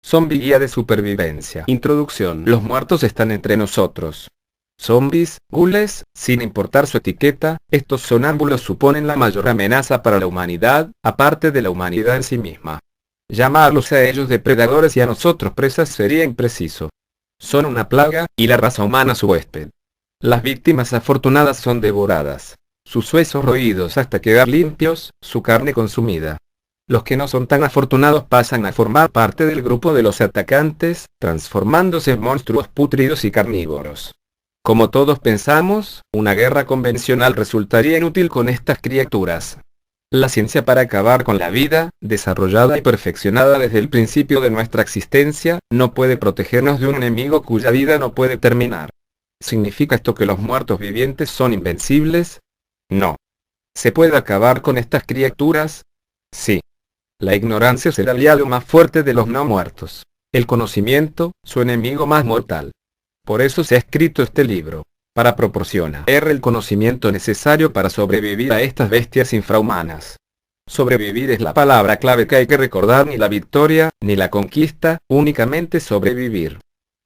Zombie guía de supervivencia. Introducción. Los muertos están entre nosotros. Zombies, ghouls, sin importar su etiqueta, estos sonámbulos suponen la mayor amenaza para la humanidad, aparte de la humanidad en sí misma. Llamarlos a ellos depredadores y a nosotros presas sería impreciso. Son una plaga, y la raza humana su huésped. Las víctimas afortunadas son devoradas, sus huesos roídos hasta quedar limpios, su carne consumida. Los que no son tan afortunados pasan a formar parte del grupo de los atacantes, transformándose en monstruos pútridos y carnívoros. Como todos pensamos, una guerra convencional resultaría inútil con estas criaturas. La ciencia para acabar con la vida, desarrollada y perfeccionada desde el principio de nuestra existencia, no puede protegernos de un enemigo cuya vida no puede terminar. ¿Significa esto que los muertos vivientes son invencibles? No. ¿Se puede acabar con estas criaturas? Sí. La ignorancia es el aliado más fuerte de los no muertos. El conocimiento, su enemigo más mortal. Por eso se ha escrito este libro, para proporcionar el conocimiento necesario para sobrevivir a estas bestias infrahumanas. Sobrevivir es la palabra clave que hay que recordar, ni la victoria, ni la conquista, únicamente sobrevivir.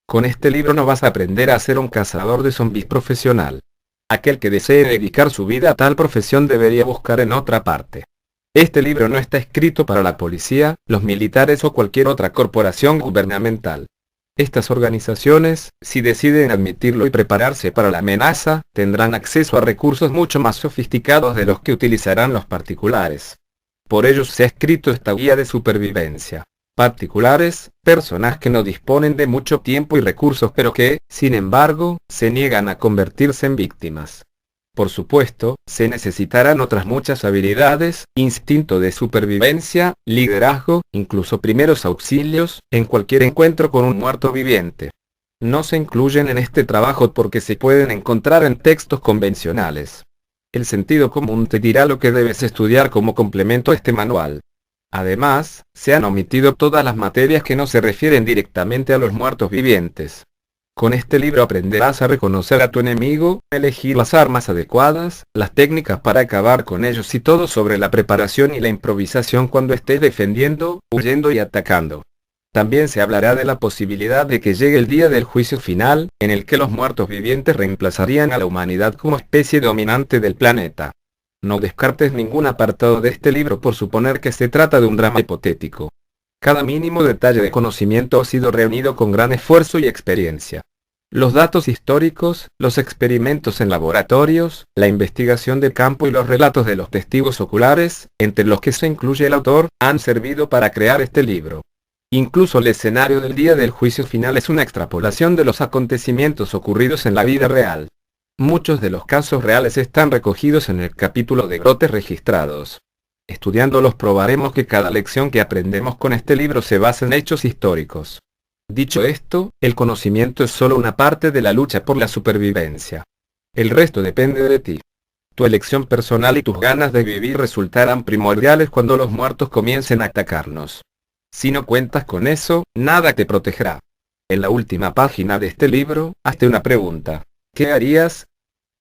Con este libro no vas a aprender a ser un cazador de zombies profesional. Aquel que desee dedicar su vida a tal profesión debería buscar en otra parte. Este libro no está escrito para la policía, los militares o cualquier otra corporación gubernamental. Estas organizaciones, si deciden admitirlo y prepararse para la amenaza, tendrán acceso a recursos mucho más sofisticados de los que utilizarán los particulares. Por ello se ha escrito esta guía de supervivencia. Particulares, personas que no disponen de mucho tiempo y recursos pero que, sin embargo, se niegan a convertirse en víctimas. Por supuesto, se necesitarán otras muchas habilidades, instinto de supervivencia, liderazgo, incluso primeros auxilios, en cualquier encuentro con un muerto viviente. No se incluyen en este trabajo porque se pueden encontrar en textos convencionales. El sentido común te dirá lo que debes estudiar como complemento a este manual. Además, se han omitido todas las materias que no se refieren directamente a los muertos vivientes. Con este libro aprenderás a reconocer a tu enemigo, elegir las armas adecuadas, las técnicas para acabar con ellos y todo sobre la preparación y la improvisación cuando estés defendiendo, huyendo y atacando. También se hablará de la posibilidad de que llegue el día del juicio final, en el que los muertos vivientes reemplazarían a la humanidad como especie dominante del planeta. No descartes ningún apartado de este libro por suponer que se trata de un drama hipotético. Cada mínimo detalle de conocimiento ha sido reunido con gran esfuerzo y experiencia. Los datos históricos, los experimentos en laboratorios, la investigación de campo y los relatos de los testigos oculares, entre los que se incluye el autor, han servido para crear este libro. Incluso el escenario del día del juicio final es una extrapolación de los acontecimientos ocurridos en la vida real. Muchos de los casos reales están recogidos en el capítulo de brotes registrados. Estudiándolos probaremos que cada lección que aprendemos con este libro se basa en hechos históricos. Dicho esto, el conocimiento es solo una parte de la lucha por la supervivencia. El resto depende de ti. Tu elección personal y tus ganas de vivir resultarán primordiales cuando los muertos comiencen a atacarnos. Si no cuentas con eso, nada te protegerá. En la última página de este libro, hazte una pregunta. ¿Qué harías?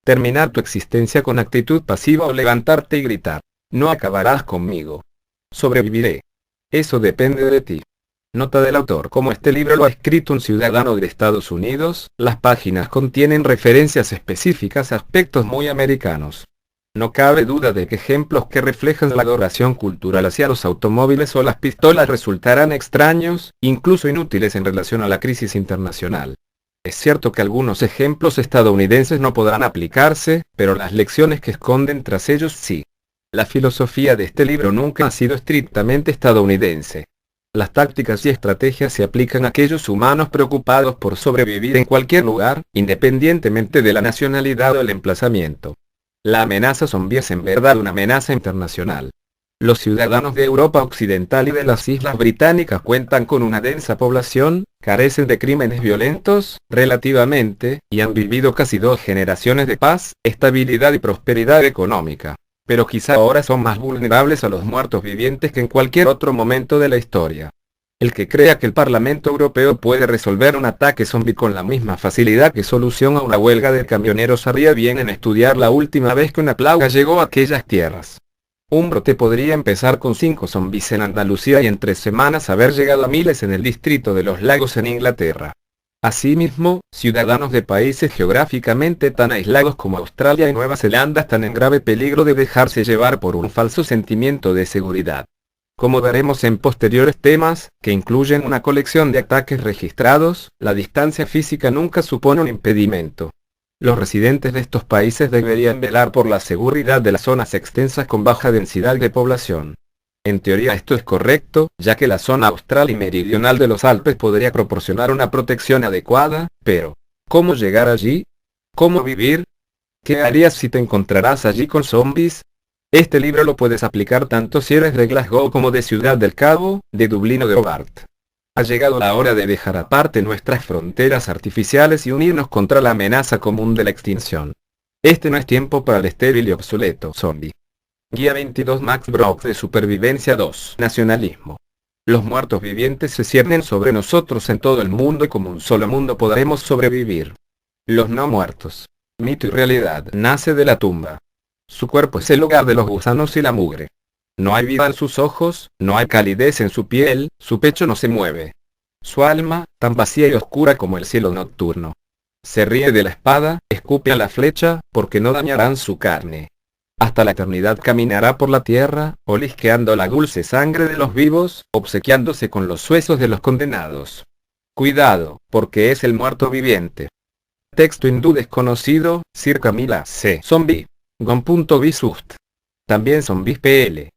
¿Terminar tu existencia con actitud pasiva o levantarte y gritar? No acabarás conmigo. Sobreviviré. Eso depende de ti. Nota del autor. Como este libro lo ha escrito un ciudadano de Estados Unidos, las páginas contienen referencias específicas a aspectos muy americanos. No cabe duda de que ejemplos que reflejan la adoración cultural hacia los automóviles o las pistolas resultarán extraños, incluso inútiles en relación a la crisis internacional. Es cierto que algunos ejemplos estadounidenses no podrán aplicarse, pero las lecciones que esconden tras ellos sí. La filosofía de este libro nunca ha sido estrictamente estadounidense. Las tácticas y estrategias se aplican a aquellos humanos preocupados por sobrevivir en cualquier lugar, independientemente de la nacionalidad o el emplazamiento. La amenaza zombie es en verdad una amenaza internacional. Los ciudadanos de Europa Occidental y de las Islas Británicas cuentan con una densa población, carecen de crímenes violentos, relativamente, y han vivido casi 2 generaciones de paz, estabilidad y prosperidad económica. Pero quizá ahora son más vulnerables a los muertos vivientes que en cualquier otro momento de la historia. El que crea que el Parlamento Europeo puede resolver un ataque zombie con la misma facilidad que solución a una huelga de camioneros haría bien en estudiar la última vez que una plaga llegó a aquellas tierras. Un brote podría empezar con 5 zombies en Andalucía y en 3 semanas haber llegado a miles en el distrito de los Lagos en Inglaterra. Asimismo, ciudadanos de países geográficamente tan aislados como Australia y Nueva Zelanda están en grave peligro de dejarse llevar por un falso sentimiento de seguridad. Como veremos en posteriores temas, que incluyen una colección de ataques registrados, la distancia física nunca supone un impedimento. Los residentes de estos países deberían velar por la seguridad de las zonas extensas con baja densidad de población. En teoría esto es correcto, ya que la zona austral y meridional de los Alpes podría proporcionar una protección adecuada, pero ¿cómo llegar allí? ¿Cómo vivir? ¿Qué harías si te encontrarás allí con zombies? Este libro lo puedes aplicar tanto si eres de Glasgow como de Ciudad del Cabo, de Dublín o de Hobart. Ha llegado la hora de dejar aparte nuestras fronteras artificiales y unirnos contra la amenaza común de la extinción. Este no es tiempo para el estéril y obsoleto zombie. Guía 22 Max Brooks de Supervivencia 2. Nacionalismo. Los muertos vivientes se ciernen sobre nosotros en todo el mundo y como un solo mundo podremos sobrevivir. Los no muertos. Mito y realidad. Nace de la tumba. Su cuerpo es el hogar de los gusanos y la mugre. No hay vida en sus ojos, no hay calidez en su piel, su pecho no se mueve. Su alma, tan vacía y oscura como el cielo nocturno. Se ríe de la espada, escupe a la flecha, porque no dañarán su carne. Hasta la eternidad caminará por la tierra, olisqueando la dulce sangre de los vivos, obsequiándose con los huesos de los condenados. Cuidado, porque es el muerto viviente. Texto hindú desconocido, Sir Camila C. Zombie. Gon.bisust. También zombies pl.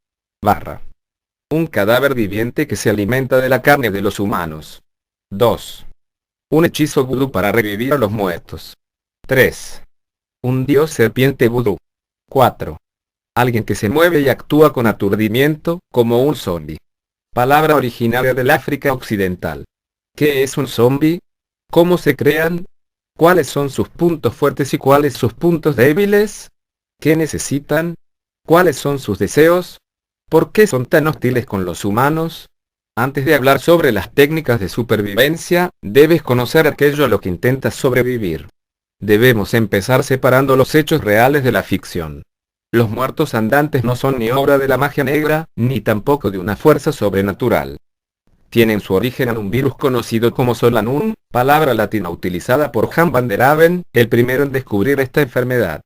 Un cadáver viviente que se alimenta de la carne de los humanos. 2. Un hechizo vudú para revivir a los muertos. 3. Un dios serpiente vudú. 4. Alguien que se mueve y actúa con aturdimiento, como un zombie. Palabra originaria del África Occidental. ¿Qué es un zombie? ¿Cómo se crean? ¿Cuáles son sus puntos fuertes y cuáles sus puntos débiles? ¿Qué necesitan? ¿Cuáles son sus deseos? ¿Por qué son tan hostiles con los humanos? Antes de hablar sobre las técnicas de supervivencia, debes conocer aquello a lo que intentas sobrevivir. Debemos empezar separando los hechos reales de la ficción. Los muertos andantes no son ni obra de la magia negra, ni tampoco de una fuerza sobrenatural. Tienen su origen en un virus conocido como Solanum, palabra latina utilizada por Jan van der Haven, el primero en descubrir esta enfermedad.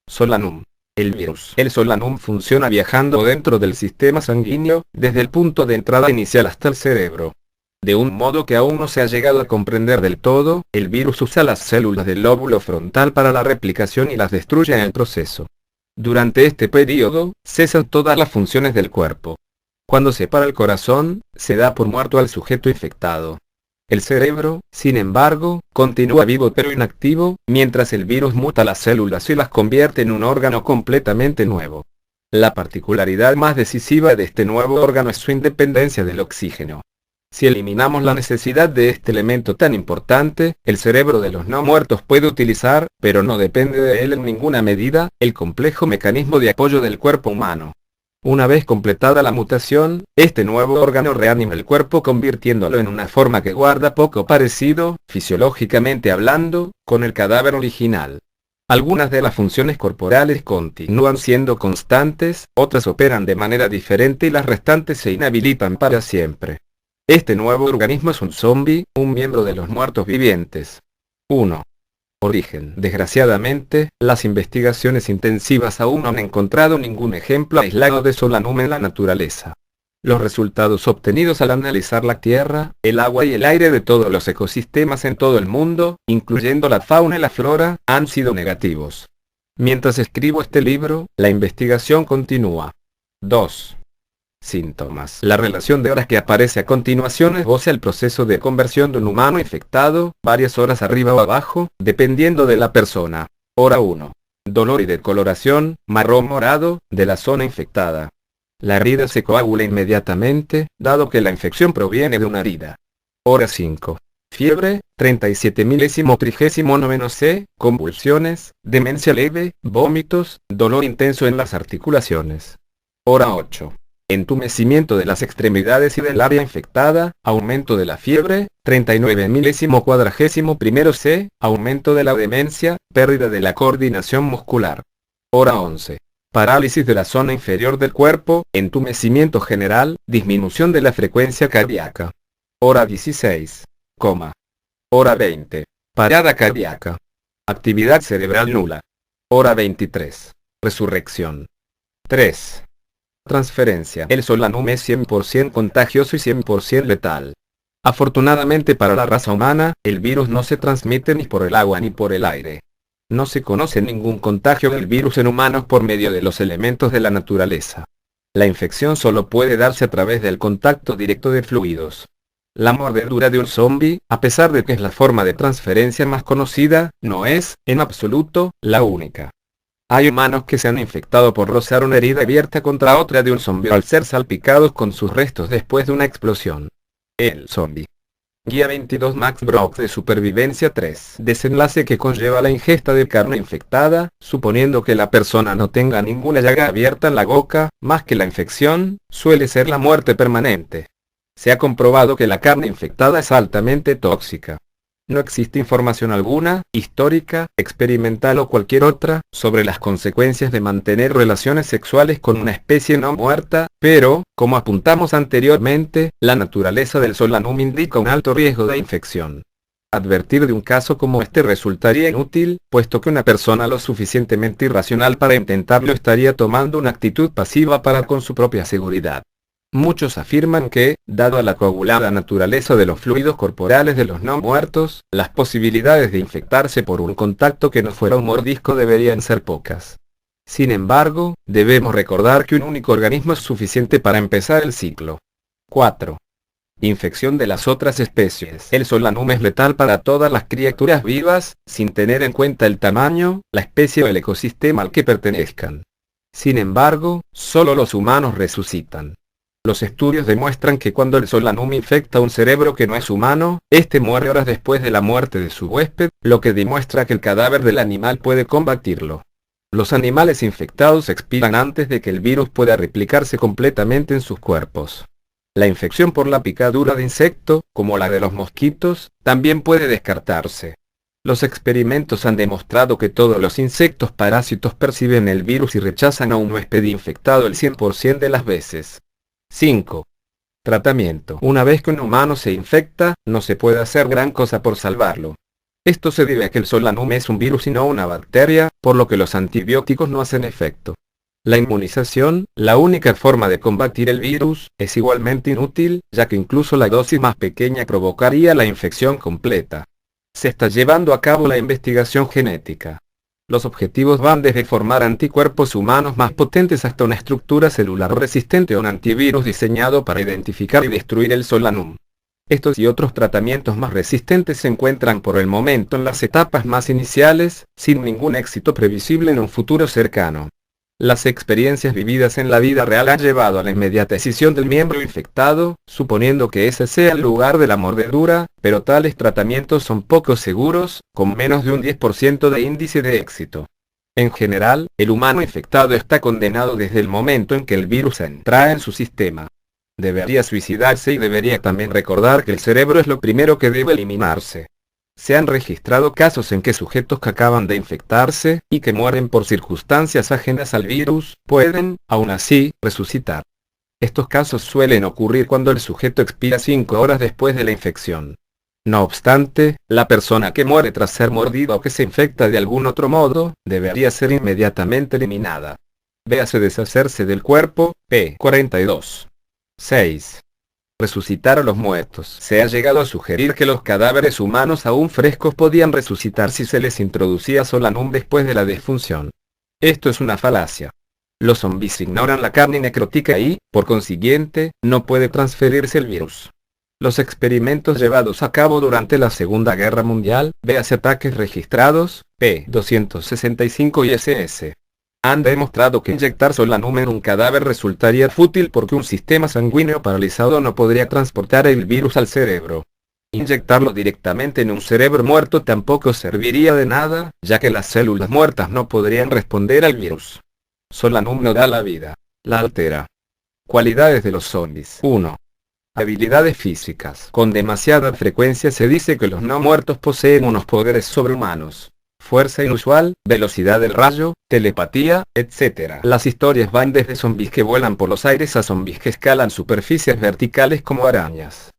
Solanum. El virus. El Solanum funciona viajando dentro del sistema sanguíneo, desde el punto de entrada inicial hasta el cerebro. De un modo que aún no se ha llegado a comprender del todo, el virus usa las células del lóbulo frontal para la replicación y las destruye en el proceso. Durante este periodo, cesan todas las funciones del cuerpo. Cuando se para el corazón, se da por muerto al sujeto infectado. El cerebro, sin embargo, continúa vivo pero inactivo, mientras el virus muta las células y las convierte en un órgano completamente nuevo. La particularidad más decisiva de este nuevo órgano es su independencia del oxígeno. Si eliminamos la necesidad de este elemento tan importante, el cerebro de los no muertos puede utilizar, pero no depende de él en ninguna medida, el complejo mecanismo de apoyo del cuerpo humano. Una vez completada la mutación, este nuevo órgano reanima el cuerpo convirtiéndolo en una forma que guarda poco parecido, fisiológicamente hablando, con el cadáver original. Algunas de las funciones corporales continúan siendo constantes, otras operan de manera diferente y las restantes se inhabilitan para siempre. Este nuevo organismo es un zombie, un miembro de los muertos vivientes. 1. Origen. Desgraciadamente, las investigaciones intensivas aún no han encontrado ningún ejemplo aislado de Solanum en la naturaleza. Los resultados obtenidos al analizar la tierra, el agua y el aire de todos los ecosistemas en todo el mundo, incluyendo la fauna y la flora, han sido negativos. Mientras escribo este libro, la investigación continúa. 2. Síntomas. La relación de horas que aparece a continuación esboza el proceso de conversión de un humano infectado, varias horas arriba o abajo, dependiendo de la persona. Hora 1. Dolor y decoloración, marrón morado, de la zona infectada. La herida se coagula inmediatamente, dado que la infección proviene de una herida. Hora 5. Fiebre, 37 milésimo 39 C, convulsiones, demencia leve, vómitos, dolor intenso en las articulaciones. Hora 8. Entumecimiento de las extremidades y del área infectada, aumento de la fiebre, 39 milésimo 41 C, aumento de la demencia, pérdida de la coordinación muscular. Hora 11. parálisis de la zona inferior del cuerpo, entumecimiento general, disminución de la frecuencia cardíaca. Hora 16, hora 20, parada cardíaca. Actividad cerebral nula. Hora 23, resurrección. 3. Transferencia. El solanum es 100% contagioso y 100% letal. Afortunadamente para la raza humana, el virus no se transmite ni por el agua ni por el aire. No se conoce ningún contagio del virus en humanos por medio de los elementos de la naturaleza. La infección solo puede darse a través del contacto directo de fluidos. La mordedura de un zombie, a pesar de que es la forma de transferencia más conocida, no es, en absoluto, la única. Hay humanos que se han infectado por rozar una herida abierta contra otra de un zombie al ser salpicados con sus restos después de una explosión. El zombie. Guía 22 Max Brock de Supervivencia 3. Desenlace que conlleva la ingesta de carne infectada, suponiendo que la persona no tenga ninguna llaga abierta en la boca, más que la infección, suele ser la muerte permanente. Se ha comprobado que la carne infectada es altamente tóxica. No existe información alguna, histórica, experimental o cualquier otra, sobre las consecuencias de mantener relaciones sexuales con una especie no muerta, pero, como apuntamos anteriormente, la naturaleza del solanum indica un alto riesgo de infección. Advertir de un caso como este resultaría inútil, puesto que una persona lo suficientemente irracional para intentarlo estaría tomando una actitud pasiva para con su propia seguridad. Muchos afirman que, dado la coagulada naturaleza de los fluidos corporales de los no muertos, las posibilidades de infectarse por un contacto que no fuera un mordisco deberían ser pocas. Sin embargo, debemos recordar que un único organismo es suficiente para empezar el ciclo. 4. Infección de las otras especies. El solanum es letal para todas las criaturas vivas, sin tener en cuenta el tamaño, la especie o el ecosistema al que pertenezcan. Sin embargo, solo los humanos resucitan. Los estudios demuestran que cuando el solanum infecta un cerebro que no es humano, este muere horas después de la muerte de su huésped, lo que demuestra que el cadáver del animal puede combatirlo. Los animales infectados expiran antes de que el virus pueda replicarse completamente en sus cuerpos. La infección por la picadura de insecto, como la de los mosquitos, también puede descartarse. Los experimentos han demostrado que todos los insectos parásitos perciben el virus y rechazan a un huésped infectado el 100% de las veces. 5. Tratamiento. Una vez que un humano se infecta, no se puede hacer gran cosa por salvarlo. Esto se debe a que el solanum es un virus y no una bacteria, por lo que los antibióticos no hacen efecto. La inmunización, la única forma de combatir el virus, es igualmente inútil, ya que incluso la dosis más pequeña provocaría la infección completa. Se está llevando a cabo la investigación genética. Los objetivos van desde formar anticuerpos humanos más potentes hasta una estructura celular resistente a un antivirus diseñado para identificar y destruir el solanum. Estos y otros tratamientos más resistentes se encuentran por el momento en las etapas más iniciales, sin ningún éxito previsible en un futuro cercano. Las experiencias vividas en la vida real han llevado a la inmediata escisión del miembro infectado, suponiendo que ese sea el lugar de la mordedura, pero tales tratamientos son poco seguros, con menos de un 10% de índice de éxito. En general, el humano infectado está condenado desde el momento en que el virus entra en su sistema. Debería suicidarse y debería también recordar que el cerebro es lo primero que debe eliminarse. Se han registrado casos en que sujetos que acaban de infectarse, y que mueren por circunstancias ajenas al virus, pueden, aún así, resucitar. Estos casos suelen ocurrir cuando el sujeto expira 5 horas después de la infección. No obstante, la persona que muere tras ser mordida o que se infecta de algún otro modo, debería ser inmediatamente eliminada. Véase deshacerse del cuerpo, p. 42. 6. Resucitar a los muertos. Se ha llegado a sugerir que los cadáveres humanos aún frescos podían resucitar si se les introducía solanum después de la defunción. Esto es una falacia. Los zombies ignoran la carne necrótica y, por consiguiente, no puede transferirse el virus. Los experimentos llevados a cabo durante la Segunda Guerra Mundial, véase ataques registrados, p. 265 y ss. Han demostrado que inyectar solanum en un cadáver resultaría fútil porque un sistema sanguíneo paralizado no podría transportar el virus al cerebro. Inyectarlo directamente en un cerebro muerto tampoco serviría de nada, ya que las células muertas no podrían responder al virus. Solanum no da la vida, la altera. Cualidades de los zombies. 1. Habilidades físicas. Con demasiada frecuencia se dice que los no muertos poseen unos poderes sobrehumanos. fuerza inusual, velocidad del rayo, telepatía, etc. Las historias van desde zombies que vuelan por los aires a zombies que escalan superficies verticales como arañas.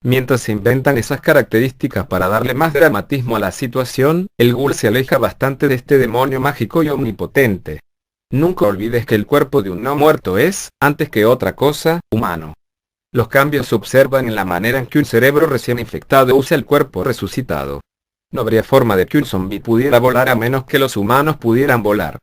Mientras se inventan esas características para darle más dramatismo a la situación, el ghoul se aleja bastante de este demonio mágico y omnipotente. Nunca olvides que el cuerpo de un no muerto es, antes que otra cosa, humano. Los cambios se observan en la manera en que un cerebro recién infectado usa el cuerpo resucitado. No habría forma de que un zombie pudiera volar a menos que los humanos pudieran volar.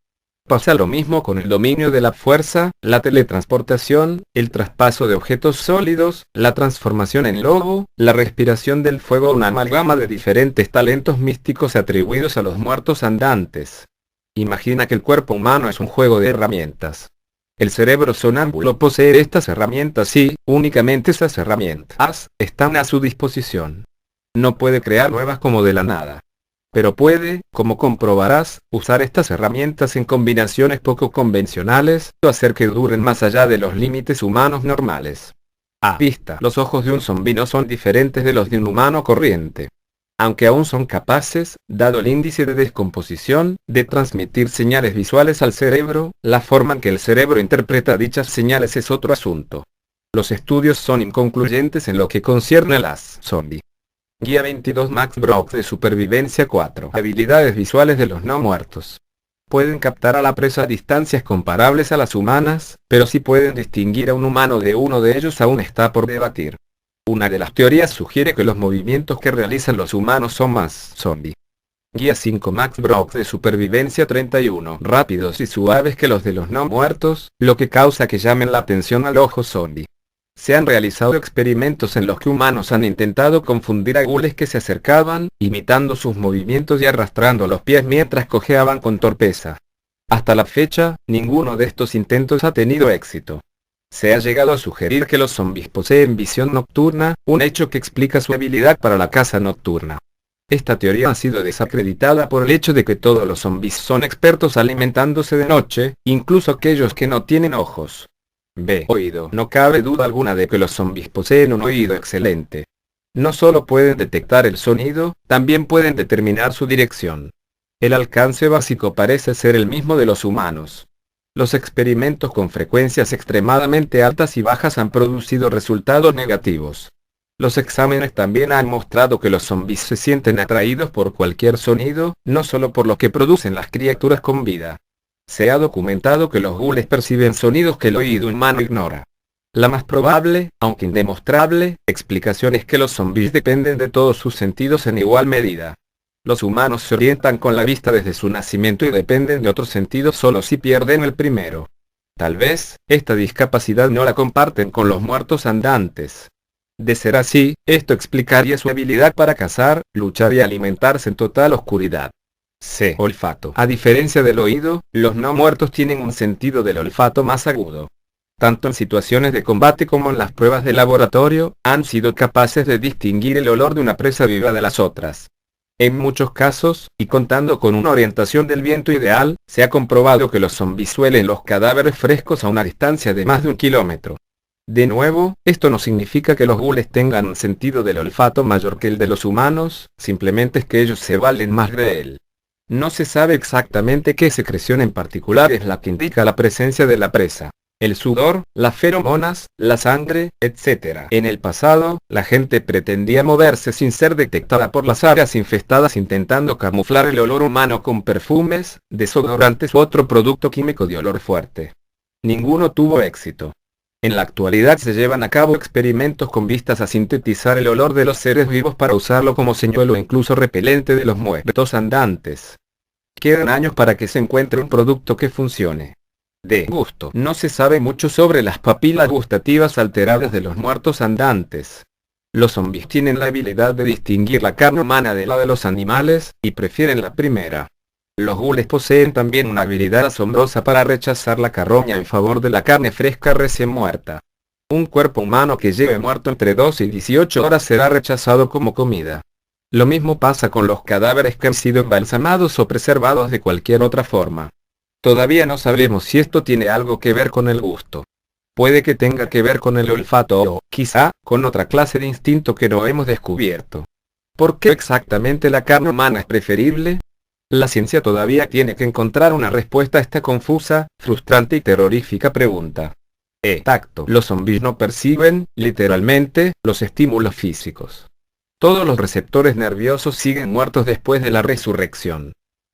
Pasa lo mismo con el dominio de la fuerza, la teletransportación, el traspaso de objetos sólidos, la transformación en lobo, la respiración del fuego, una amalgama de diferentes talentos místicos atribuidos a los muertos andantes. Imagina que el cuerpo humano es un juego de herramientas. El cerebro sonámbulo posee estas herramientas y, únicamente esas herramientas, están a su disposición. No puede crear nuevas como de la nada. Pero puede, como comprobarás, usar estas herramientas en combinaciones poco convencionales, o hacer que duren más allá de los límites humanos normales. A vista, los ojos de un zombi no son diferentes de los de un humano corriente. Aunque aún son capaces, dado el índice de descomposición, de transmitir señales visuales al cerebro, la forma en que el cerebro interpreta dichas señales es otro asunto. Los estudios son inconcluyentes en lo que concierne a las zombi. Guía 22 Max Brooks de Supervivencia 4. Habilidades visuales de los no muertos. Pueden captar a la presa a distancias comparables a las humanas, pero si pueden distinguir a un humano de uno de ellos aún está por debatir. Una de las teorías sugiere que los movimientos que realizan los humanos son más zombie. Guía 5 Max Brooks de Supervivencia 31. Rápidos y suaves que los de los no muertos, lo que causa que llamen la atención al ojo zombie. Se han realizado experimentos en los que humanos han intentado confundir a ghouls que se acercaban, imitando sus movimientos y arrastrando los pies mientras cojeaban con torpeza. Hasta la fecha, ninguno de estos intentos ha tenido éxito. Se ha llegado a sugerir que los zombies poseen visión nocturna, un hecho que explica su habilidad para la caza nocturna. Esta teoría ha sido desacreditada por el hecho de que todos los zombies son expertos alimentándose de noche, incluso aquellos que no tienen ojos. B. Oído. No cabe duda alguna de que los zombies poseen un oído excelente. No solo pueden detectar el sonido, también pueden determinar su dirección. El alcance básico parece ser el mismo de los humanos. Los experimentos con frecuencias extremadamente altas y bajas han producido resultados negativos. Los exámenes también han mostrado que los zombies se sienten atraídos por cualquier sonido, no solo por lo que producen las criaturas con vida. Se ha documentado que los ghouls perciben sonidos que el oído humano ignora. La más probable, aunque indemostrable, explicación es que los zombies dependen de todos sus sentidos en igual medida. Los humanos se orientan con la vista desde su nacimiento y dependen de otros sentidos solo si pierden el primero. Tal vez, esta discapacidad no la comparten con los muertos andantes. De ser así, esto explicaría su habilidad para cazar, luchar y alimentarse en total oscuridad. C. Olfato. A diferencia del oído, los no muertos tienen un sentido del olfato más agudo. Tanto en situaciones de combate como en las pruebas de laboratorio, han sido capaces de distinguir el olor de una presa viva de las otras. En muchos casos, y contando con una orientación del viento ideal, se ha comprobado que los zombies huelen los cadáveres frescos a una distancia de más de 1 kilómetro. De nuevo, esto no significa que los ghouls tengan un sentido del olfato mayor que el de los humanos, simplemente es que ellos se valen más de él. No se sabe exactamente qué secreción en particular es la que indica la presencia de la presa. El sudor, las feromonas, la sangre, etc. En el pasado, la gente pretendía moverse sin ser detectada por las áreas infestadas intentando camuflar el olor humano con perfumes, desodorantes u otro producto químico de olor fuerte. Ninguno tuvo éxito. En la actualidad se llevan a cabo experimentos con vistas a sintetizar el olor de los seres vivos para usarlo como señuelo o incluso repelente de los muertos andantes. Quedan años para que se encuentre un producto que funcione. D. Gusto. No se sabe mucho sobre las papilas gustativas alteradas de los muertos andantes. Los zombies tienen la habilidad de distinguir la carne humana de la de los animales, y prefieren la primera. Los ghouls poseen también una habilidad asombrosa para rechazar la carroña en favor de la carne fresca recién muerta. Un cuerpo humano que lleve muerto entre 2 y 18 horas será rechazado como comida. Lo mismo pasa con los cadáveres que han sido embalsamados o preservados de cualquier otra forma. Todavía no sabemos si esto tiene algo que ver con el gusto. Puede que tenga que ver con el olfato o, quizá, con otra clase de instinto que no hemos descubierto. ¿Por qué exactamente la carne humana es preferible? La ciencia todavía tiene que encontrar una respuesta a esta confusa, frustrante y terrorífica pregunta. Tacto. Los zombies no perciben, literalmente, los estímulos físicos. Todos los receptores nerviosos siguen muertos después de la resurrección.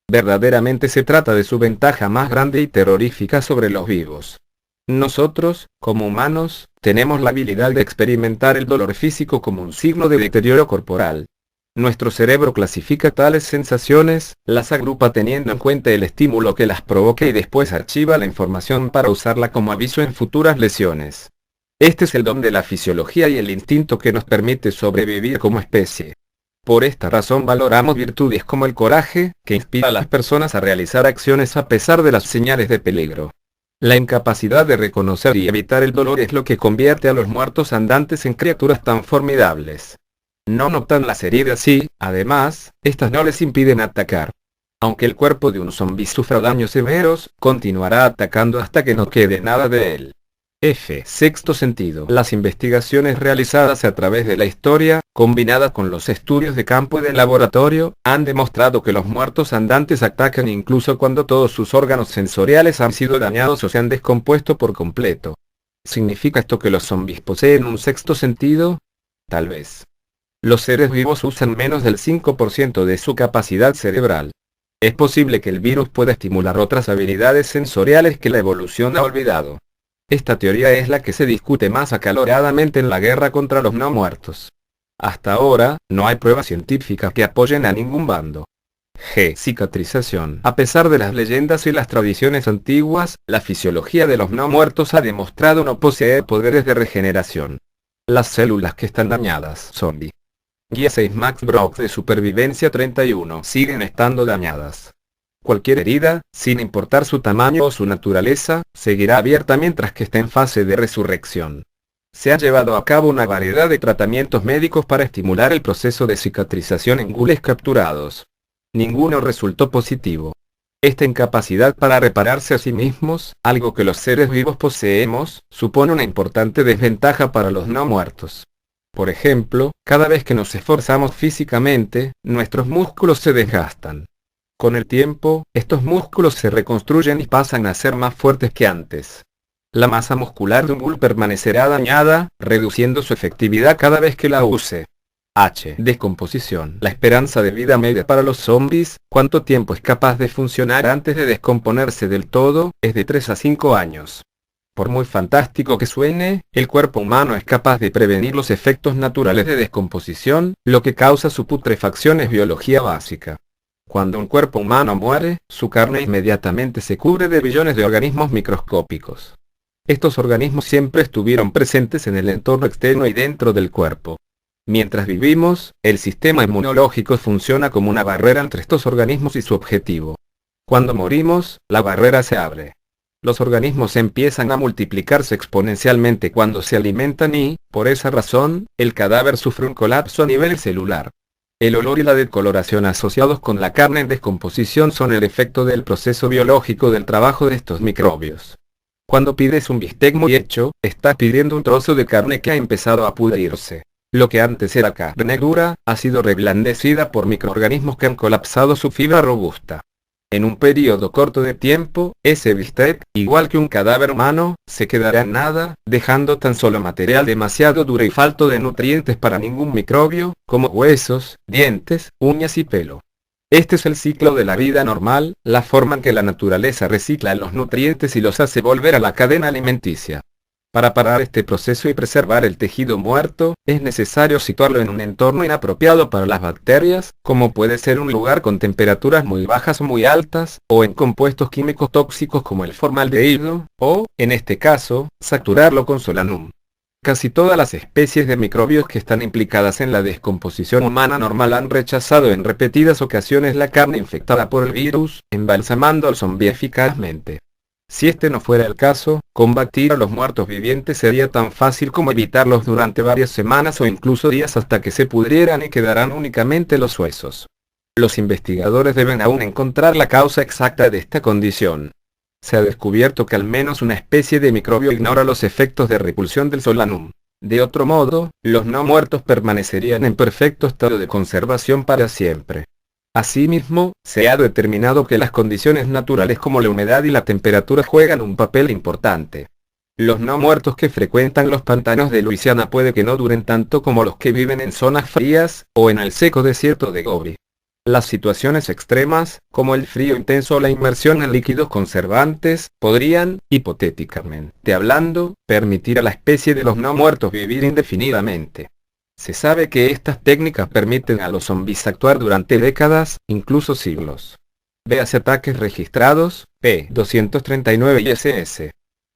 Verdaderamente se trata de su ventaja más grande y terrorífica sobre los vivos. Nosotros, como humanos, tenemos la habilidad de experimentar el dolor físico como un signo de deterioro corporal. Nuestro cerebro clasifica tales sensaciones, las agrupa teniendo en cuenta el estímulo que las provoca y después archiva la información para usarla como aviso en futuras lesiones. Este es el don de la fisiología y el instinto que nos permite sobrevivir como especie. Por esta razón valoramos virtudes como el coraje, que inspira a las personas a realizar acciones a pesar de las señales de peligro. La incapacidad de reconocer y evitar el dolor es lo que convierte a los muertos andantes en criaturas tan formidables. No notan las heridas y, además, estas no les impiden atacar. Aunque el cuerpo de un zombi sufra daños severos, continuará atacando hasta que no quede nada de él. Sexto sentido. Las investigaciones realizadas a través de la historia, combinadas con los estudios de campo y de laboratorio, han demostrado que los muertos andantes atacan incluso cuando todos sus órganos sensoriales han sido dañados o se han descompuesto por completo. ¿Significa esto que los zombies poseen un sexto sentido? Tal vez. Los seres vivos usan menos del 5% de su capacidad cerebral. Es posible que el virus pueda estimular otras habilidades sensoriales que la evolución ha olvidado. Esta teoría es la que se discute más acaloradamente en la guerra contra los no muertos. Hasta ahora, no hay pruebas científicas que apoyen a ningún bando. Cicatrización. A pesar de las leyendas y las tradiciones antiguas, la fisiología de los no muertos ha demostrado no poseer poderes de regeneración. Las células que están dañadas, zombie. Guía 6 Max Brock de Supervivencia 31, siguen estando dañadas. Cualquier herida, sin importar su tamaño o su naturaleza, seguirá abierta mientras que esté en fase de resurrección. Se ha llevado a cabo una variedad de tratamientos médicos para estimular el proceso de cicatrización en gules capturados. Ninguno resultó positivo. Esta incapacidad para repararse a sí mismos, algo que los seres vivos poseemos, supone una importante desventaja para los no muertos. Por ejemplo, cada vez que nos esforzamos físicamente, nuestros músculos se desgastan. Con el tiempo, estos músculos se reconstruyen y pasan a ser más fuertes que antes. La masa muscular de un ghoul permanecerá dañada, reduciendo su efectividad cada vez que la use. Descomposición. La esperanza de vida media para los zombies, cuánto tiempo es capaz de funcionar antes de descomponerse del todo, es de 3 a 5 años. Por muy fantástico que suene, el cuerpo humano es capaz de prevenir los efectos naturales de descomposición, lo que causa su putrefacción es biología básica. Cuando un cuerpo humano muere, su carne inmediatamente se cubre de billones de organismos microscópicos. Estos organismos siempre estuvieron presentes en el entorno externo y dentro del cuerpo. Mientras vivimos, el sistema inmunológico funciona como una barrera entre estos organismos y su objetivo. Cuando morimos, la barrera se abre. Los organismos empiezan a multiplicarse exponencialmente cuando se alimentan y, por esa razón, el cadáver sufre un colapso a nivel celular. El olor y la decoloración asociados con la carne en descomposición son el efecto del proceso biológico del trabajo de estos microbios. Cuando pides un bistec muy hecho, estás pidiendo un trozo de carne que ha empezado a pudrirse. Lo que antes era carne dura, ha sido reblandecida por microorganismos que han colapsado su fibra robusta. En un periodo corto de tiempo, ese bistec, igual que un cadáver humano, se quedará en nada, dejando tan solo material demasiado duro y falto de nutrientes para ningún microbio, como huesos, dientes, uñas y pelo. Este es el ciclo de la vida normal, la forma en que la naturaleza recicla los nutrientes y los hace volver a la cadena alimenticia. Para parar este proceso y preservar el tejido muerto, es necesario situarlo en un entorno inapropiado para las bacterias, como puede ser un lugar con temperaturas muy bajas o muy altas, o en compuestos químicos tóxicos como el formaldehído, o, en este caso, saturarlo con solanum. Casi todas las especies de microbios que están implicadas en la descomposición humana normal han rechazado en repetidas ocasiones la carne infectada por el virus, embalsamando al zombi eficazmente. Si este no fuera el caso, combatir a los muertos vivientes sería tan fácil como evitarlos durante varias semanas o incluso días hasta que se pudrieran y quedaran únicamente los huesos. Los investigadores deben aún encontrar la causa exacta de esta condición. Se ha descubierto que al menos una especie de microbio ignora los efectos de repulsión del solanum. De otro modo, los no muertos permanecerían en perfecto estado de conservación para siempre. Asimismo, se ha determinado que las condiciones naturales como la humedad y la temperatura juegan un papel importante. Los no muertos que frecuentan los pantanos de Luisiana puede que no duren tanto como los que viven en zonas frías, o en el seco desierto de Gobi. Las situaciones extremas, como el frío intenso o la inmersión en líquidos conservantes, podrían, hipotéticamente hablando, permitir a la especie de los no muertos vivir indefinidamente. Se sabe que estas técnicas permiten a los zombies actuar durante décadas, incluso siglos. Véase ataques registrados, P-239 y SS.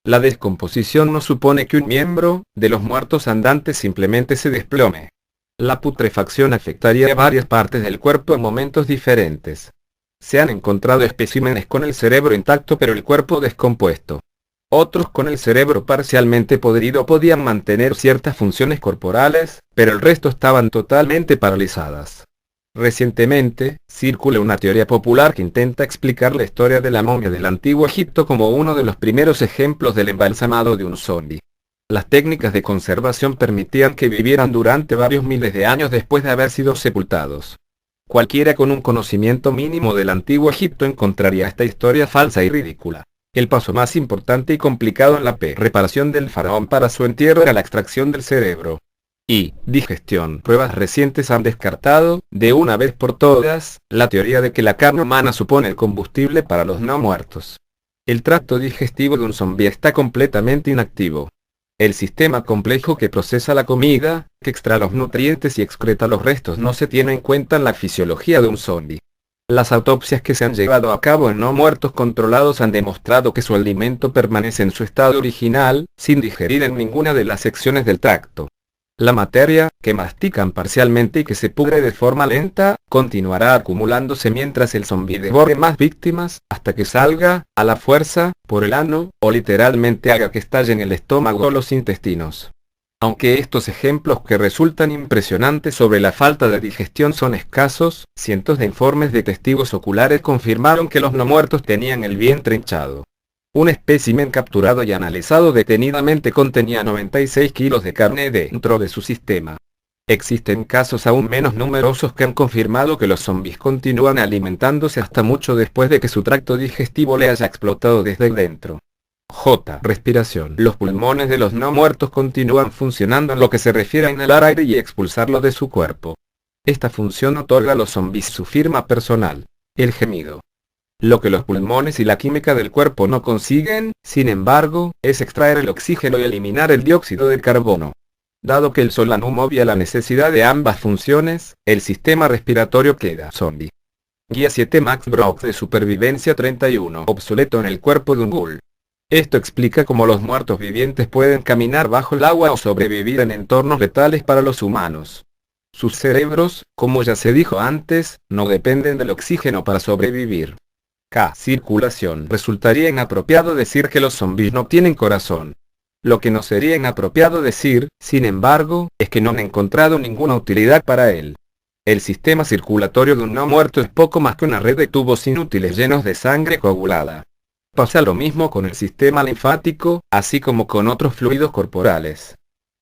La descomposición no supone que un miembro de los muertos andantes simplemente se desplome. La putrefacción afectaría a varias partes del cuerpo en momentos diferentes. Se han encontrado especímenes con el cerebro intacto pero el cuerpo descompuesto. Otros con el cerebro parcialmente podrido podían mantener ciertas funciones corporales, pero el resto estaban totalmente paralizadas. Recientemente, circula una teoría popular que intenta explicar la historia de la momia del Antiguo Egipto como uno de los primeros ejemplos del embalsamado de un zombie. Las técnicas de conservación permitían que vivieran durante varios miles de años después de haber sido sepultados. Cualquiera con un conocimiento mínimo del Antiguo Egipto encontraría esta historia falsa y ridícula. El paso más importante y complicado en la reparación del faraón para su entierro era la extracción del cerebro y digestión. Pruebas recientes han descartado, de una vez por todas, la teoría de que la carne humana supone el combustible para los no muertos. El tracto digestivo de un zombi está completamente inactivo. El sistema complejo que procesa la comida, que extrae los nutrientes y excreta los restos no se tiene en cuenta en la fisiología de un zombi. Las autopsias que se han llevado a cabo en no muertos controlados han demostrado que su alimento permanece en su estado original, sin digerir en ninguna de las secciones del tracto. La materia, que mastican parcialmente y que se pudre de forma lenta, continuará acumulándose mientras el zombi devore más víctimas, hasta que salga, a la fuerza, por el ano, o literalmente haga que estallen el estómago o los intestinos. Aunque estos ejemplos que resultan impresionantes sobre la falta de digestión son escasos, cientos de informes de testigos oculares confirmaron que los no muertos tenían el vientre hinchado. Un espécimen capturado y analizado detenidamente contenía 96 kilos de carne dentro de su sistema. Existen casos aún menos numerosos que han confirmado que los zombies continúan alimentándose hasta mucho después de que su tracto digestivo le haya explotado desde dentro. J. Respiración. Los pulmones de los no muertos continúan funcionando en lo que se refiere a inhalar aire y expulsarlo de su cuerpo. Esta función otorga a los zombies su firma personal, el gemido. Lo que los pulmones y la química del cuerpo no consiguen, sin embargo, es extraer el oxígeno y eliminar el dióxido de carbono. Dado que el solanum obvia la necesidad de ambas funciones, el sistema respiratorio queda zombie. Guía 7 Max Brooks de Supervivencia 31. Obsoleto en el cuerpo de un ghoul. Esto explica cómo los muertos vivientes pueden caminar bajo el agua o sobrevivir en entornos letales para los humanos. Sus cerebros, como ya se dijo antes, no dependen del oxígeno para sobrevivir. K. Circulación. Resultaría inapropiado decir que los zombies no tienen corazón. Lo que no sería inapropiado decir, sin embargo, es que no han encontrado ninguna utilidad para él. El sistema circulatorio de un no muerto es poco más que una red de tubos inútiles llenos de sangre coagulada. Pasa lo mismo con el sistema linfático, así como con otros fluidos corporales.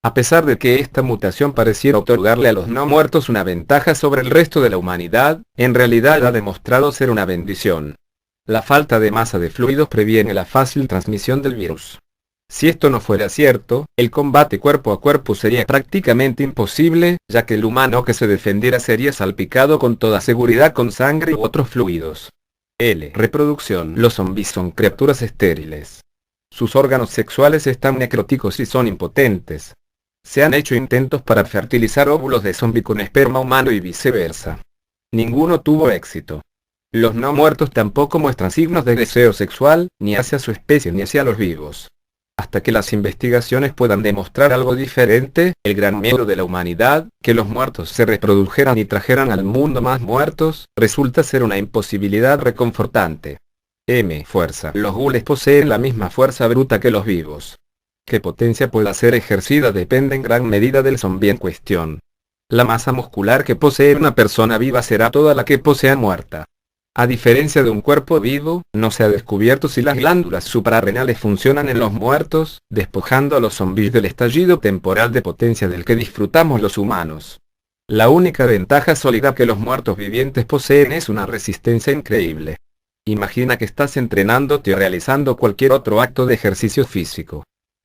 A pesar de que esta mutación pareciera otorgarle a los no muertos una ventaja sobre el resto de la humanidad, en realidad ha demostrado ser una bendición. La falta de masa de fluidos previene la fácil transmisión del virus. Si esto no fuera cierto, el combate cuerpo a cuerpo sería prácticamente imposible, ya que el humano que se defendiera sería salpicado con toda seguridad con sangre u otros fluidos. L. Reproducción. Los zombies son criaturas estériles. Sus órganos sexuales están necróticos y son impotentes. Se han hecho intentos para fertilizar óvulos de zombi con esperma humano y viceversa. Ninguno tuvo éxito. Los no muertos tampoco muestran signos de deseo sexual, ni hacia su especie ni hacia los vivos. Hasta que las investigaciones puedan demostrar algo diferente, el gran miedo de la humanidad, que los muertos se reprodujeran y trajeran al mundo más muertos, resulta ser una imposibilidad reconfortante. M. Fuerza. Los ghouls poseen la misma fuerza bruta que los vivos. Qué potencia pueda ser ejercida depende en gran medida del zombi en cuestión. La masa muscular que posee una persona viva será toda la que posea muerta. A diferencia de un cuerpo vivo, no se ha descubierto si las glándulas suprarrenales funcionan en los muertos, despojando a los zombies del estallido temporal de potencia del que disfrutamos los humanos. La única ventaja sólida que los muertos vivientes poseen es una resistencia increíble. Imagina que estás entrenándote o realizando cualquier otro acto de ejercicio físico.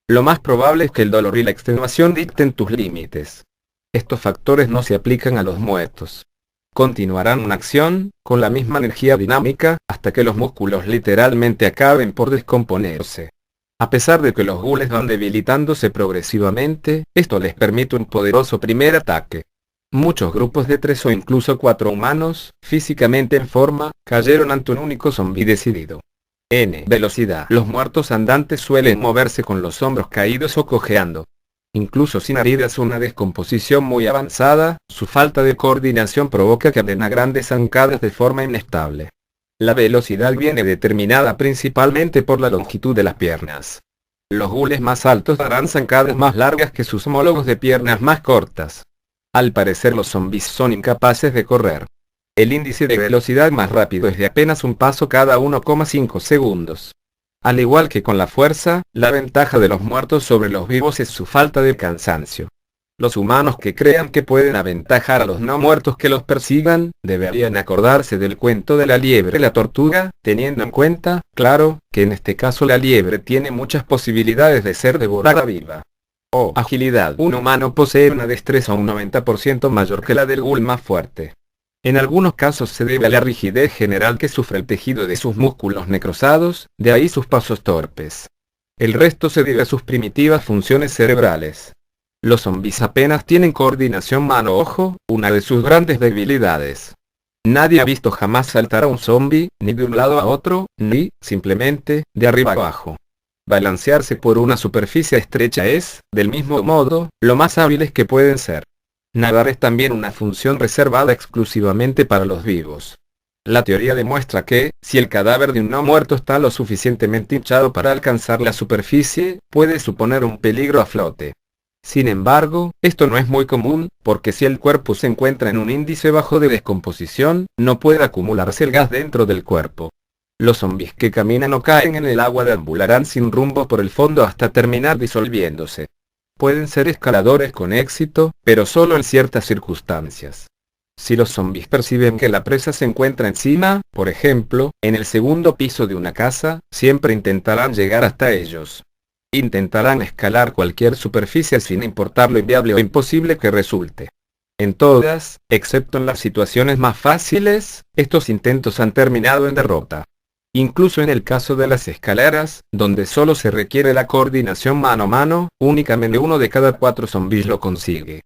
Lo más probable es que el dolor y la extenuación dicten tus límites. Estos factores no se aplican a los muertos. Continuarán una acción, con la misma energía dinámica, hasta que los músculos literalmente acaben por descomponerse. A pesar de que los gules van debilitándose progresivamente, esto les permite un poderoso primer ataque. Muchos grupos de 3 o incluso 4 humanos, físicamente en forma, cayeron ante un único zombi decidido. Velocidad. Los muertos andantes suelen moverse con los hombros caídos o cojeando. Incluso sin heridas o una descomposición muy avanzada, su falta de coordinación provoca que den a grandes zancadas de forma inestable. La velocidad viene determinada principalmente por la longitud de las piernas. Los gules más altos darán zancadas más largas que sus homólogos de piernas más cortas. Al parecer los zombis son incapaces de correr. El índice de velocidad más rápido es de apenas un paso cada 1,5 segundos. Al igual que con la fuerza, la ventaja de los muertos sobre los vivos es su falta de cansancio. Los humanos que crean que pueden aventajar a los no muertos que los persigan, deberían acordarse del cuento de la liebre y la tortuga, teniendo en cuenta, claro, que en este caso la liebre tiene muchas posibilidades de ser devorada viva. Agilidad. Un humano posee una destreza un 90% mayor que la del ghoul más fuerte. En algunos casos se debe a la rigidez general que sufre el tejido de sus músculos necrosados, de ahí sus pasos torpes. El resto se debe a sus primitivas funciones cerebrales. Los zombis apenas tienen coordinación mano-ojo, una de sus grandes debilidades. Nadie ha visto jamás saltar a un zombi, ni de un lado a otro, ni, simplemente, de arriba a abajo. Balancearse por una superficie estrecha es, del mismo modo, lo más hábiles que pueden ser. Nadar es también una función reservada exclusivamente para los vivos. La teoría demuestra que, si el cadáver de un no muerto está lo suficientemente hinchado para alcanzar la superficie, puede suponer un peligro a flote. Sin embargo, esto no es muy común, porque si el cuerpo se encuentra en un índice bajo de descomposición, no puede acumularse el gas dentro del cuerpo. Los zombis que caminan o caen en el agua deambularán sin rumbo por el fondo hasta terminar disolviéndose. Pueden ser escaladores con éxito, pero solo en ciertas circunstancias. Si los zombis perciben que la presa se encuentra encima, por ejemplo, en el segundo piso de una casa, siempre intentarán llegar hasta ellos. Intentarán escalar cualquier superficie sin importar lo inviable o imposible que resulte. En todas, excepto en las situaciones más fáciles, estos intentos han terminado en derrota. Incluso en el caso de las escaleras, donde solo se requiere la coordinación mano a mano, únicamente uno de cada 4 zombis lo consigue.